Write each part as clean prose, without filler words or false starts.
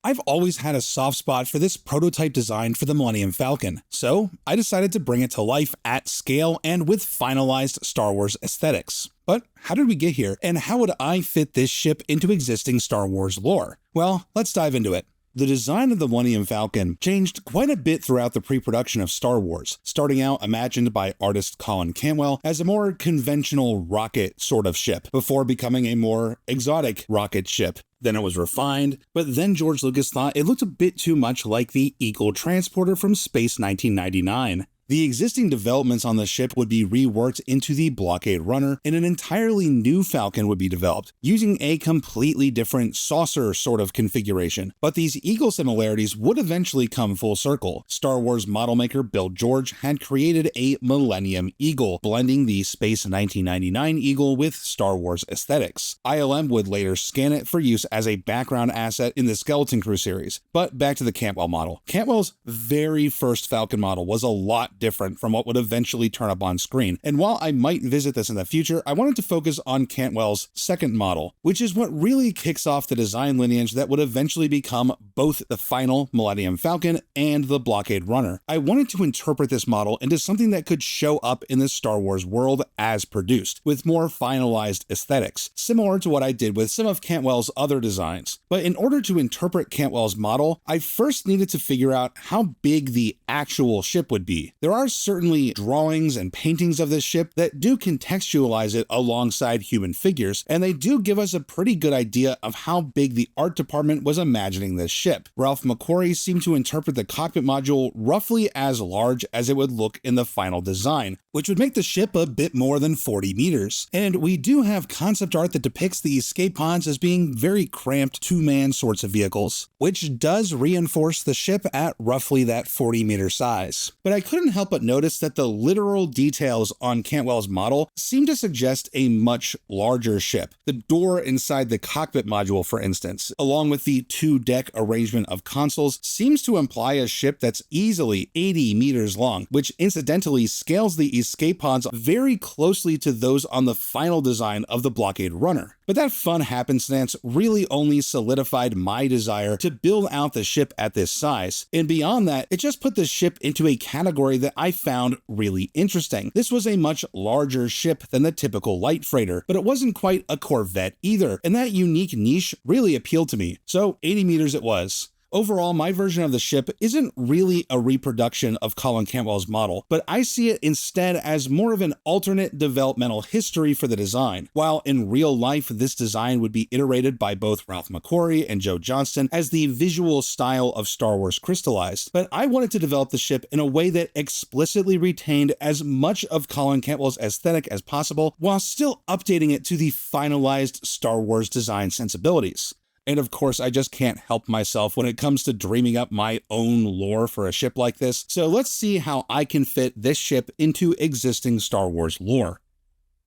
I've always had a soft spot for this prototype design for the Millennium Falcon, so I decided to bring it to life at scale and with finalized Star Wars aesthetics. But how did we get here, and how would I fit this ship into existing Star Wars lore? Well, let's dive into it. The design of the Millennium Falcon changed quite a bit throughout the pre-production of Star Wars, starting out imagined by artist Colin Cantwell as a more conventional rocket sort of ship, before becoming a more exotic rocket ship. Then it was refined, but then George Lucas thought it looked a bit too much like the Eagle transporter from Space 1999. The existing developments on the ship would be reworked into the Blockade Runner, and an entirely new Falcon would be developed, using a completely different saucer sort of configuration. But these Eagle similarities would eventually come full circle. Star Wars model maker Bill George had created a Millennium Eagle, blending the Space 1999 Eagle with Star Wars aesthetics. ILM would later scan it for use as a background asset in the Skeleton Crew series. But back to the Cantwell model. Cantwell's very first Falcon model was a lot different from what would eventually turn up on screen, and while I might visit this in the future, I wanted to focus on Cantwell's second model, which is what really kicks off the design lineage that would eventually become both the final Millennium Falcon and the Blockade Runner. I wanted to interpret this model into something that could show up in the Star Wars world as produced, with more finalized aesthetics, similar to what I did with some of Cantwell's other designs. But in order to interpret Cantwell's model, I first needed to figure out how big the actual ship would be. There are certainly drawings and paintings of this ship that do contextualize it alongside human figures, and they do give us a pretty good idea of how big the art department was imagining this ship. Ralph McQuarrie seemed to interpret the cockpit module roughly as large as it would look in the final design, which would make the ship a bit more than 40 meters. And we do have concept art that depicts the escape pods as being very cramped two-man sorts of vehicles, which does reinforce the ship at roughly that 40-meter size. But I couldn't help but notice that the literal details on Cantwell's model seem to suggest a much larger ship. The door inside the cockpit module, for instance, along with the two-deck arrangement of consoles, seems to imply a ship that's easily 80 meters long, which incidentally scales the escape pods very closely to those on the final design of the Blockade Runner. But that fun happenstance really only solidified my desire to build out the ship at this size, and beyond that, it just put the ship into a category that I found really interesting. This was a much larger ship than the typical light freighter, but it wasn't quite a Corvette either, and that unique niche really appealed to me. So 80 meters it was. Overall, my version of the ship isn't really a reproduction of Colin Cantwell's model, but I see it instead as more of an alternate developmental history for the design. While in real life, this design would be iterated by both Ralph McQuarrie and Joe Johnston as the visual style of Star Wars crystallized, but I wanted to develop the ship in a way that explicitly retained as much of Colin Cantwell's aesthetic as possible, while still updating it to the finalized Star Wars design sensibilities. And of course, I just can't help myself when it comes to dreaming up my own lore for a ship like this, so let's see how I can fit this ship into existing Star Wars lore.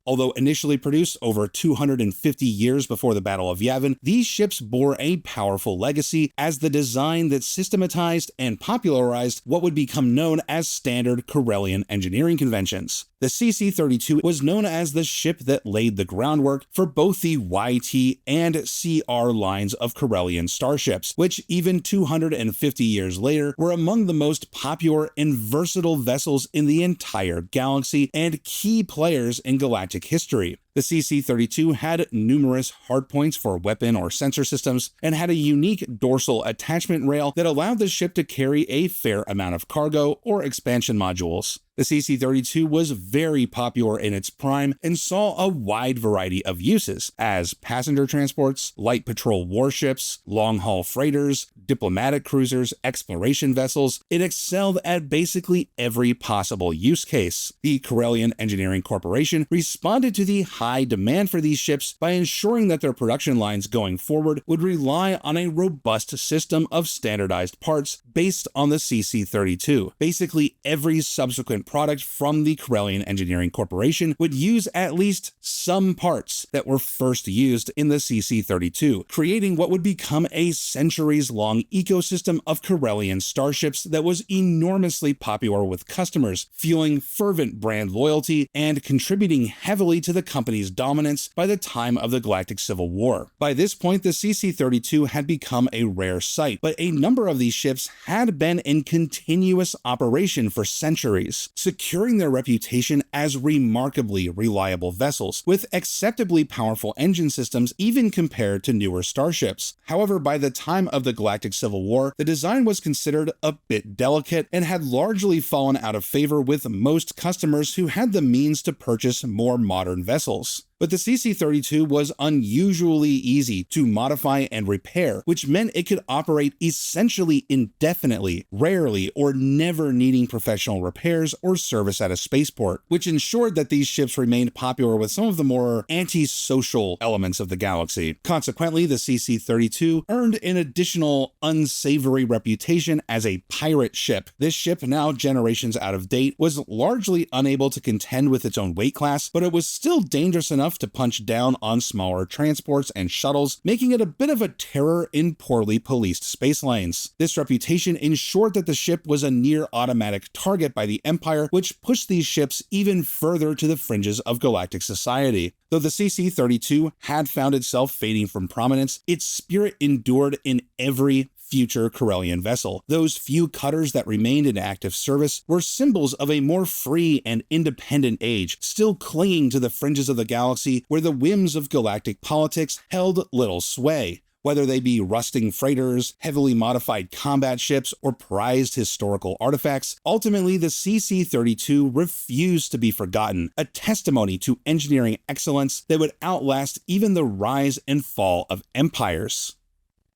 Although initially produced over 250 years before the Battle of Yavin, these ships bore a powerful legacy as the design that systematized and popularized what would become known as standard Corellian engineering conventions. The CC-32 was known as the ship that laid the groundwork for both the YT and CR lines of Corellian starships, which even 250 years later were among the most popular and versatile vessels in the entire galaxy and key players in galactic history. The CC-32 had numerous hardpoints for weapon or sensor systems, and had a unique dorsal attachment rail that allowed the ship to carry a fair amount of cargo or expansion modules. The CC-32 was very popular in its prime and saw a wide variety of uses as passenger transports, light patrol warships, long-haul freighters, diplomatic cruisers, exploration vessels. It excelled at basically every possible use case. The Corellian Engineering Corporation responded to the high demand for these ships by ensuring that their production lines going forward would rely on a robust system of standardized parts based on the CC-32. Basically, every subsequent product from the Corellian Engineering Corporation would use at least some parts that were first used in the CC-32, creating what would become a centuries-long ecosystem of Corellian starships that was enormously popular with customers, fueling fervent brand loyalty and contributing heavily to the company's company's dominance by the time of the Galactic Civil War. By this point, the CC-32 had become a rare sight, but a number of these ships had been in continuous operation for centuries, securing their reputation as remarkably reliable vessels, with acceptably powerful engine systems even compared to newer starships. However, by the time of the Galactic Civil War, the design was considered a bit delicate and had largely fallen out of favor with most customers who had the means to purchase more modern vessels. But the CC-32 was unusually easy to modify and repair, which meant it could operate essentially indefinitely, rarely or never needing professional repairs or service at a spaceport, which ensured that these ships remained popular with some of the more antisocial elements of the galaxy. Consequently, the CC-32 earned an additional unsavory reputation as a pirate ship. This ship, now generations out of date, was largely unable to contend with its own weight class, but it was still dangerous enough to punch down on smaller transports and shuttles, making it a bit of a terror in poorly policed space lanes. This reputation ensured that the ship was a near-automatic target by the Empire, which pushed these ships even further to the fringes of galactic society. Though the CC-32 had found itself fading from prominence, its spirit endured in every future Corellian vessel. Those few cutters that remained in active service were symbols of a more free and independent age, still clinging to the fringes of the galaxy where the whims of galactic politics held little sway. Whether they be rusting freighters, heavily modified combat ships, or prized historical artifacts, ultimately the CC-32 refused to be forgotten, a testimony to engineering excellence that would outlast even the rise and fall of empires.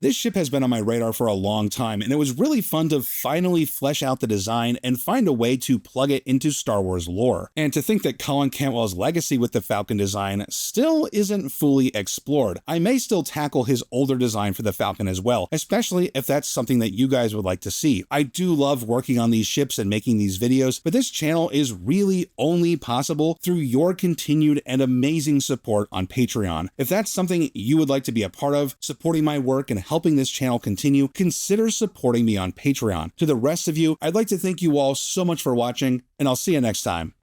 This ship has been on my radar for a long time, and it was really fun to finally flesh out the design and find a way to plug it into Star Wars lore. And to think that Colin Cantwell's legacy with the Falcon design still isn't fully explored. I may still tackle his older design for the Falcon as well, especially if that's something that you guys would like to see. I do love working on these ships and making these videos, but this channel is really only possible through your continued and amazing support on Patreon. If that's something you would like to be a part of, supporting my work and helping this channel continue, consider supporting me on Patreon. To the rest of you, I'd like to thank you all so much for watching, and I'll see you next time.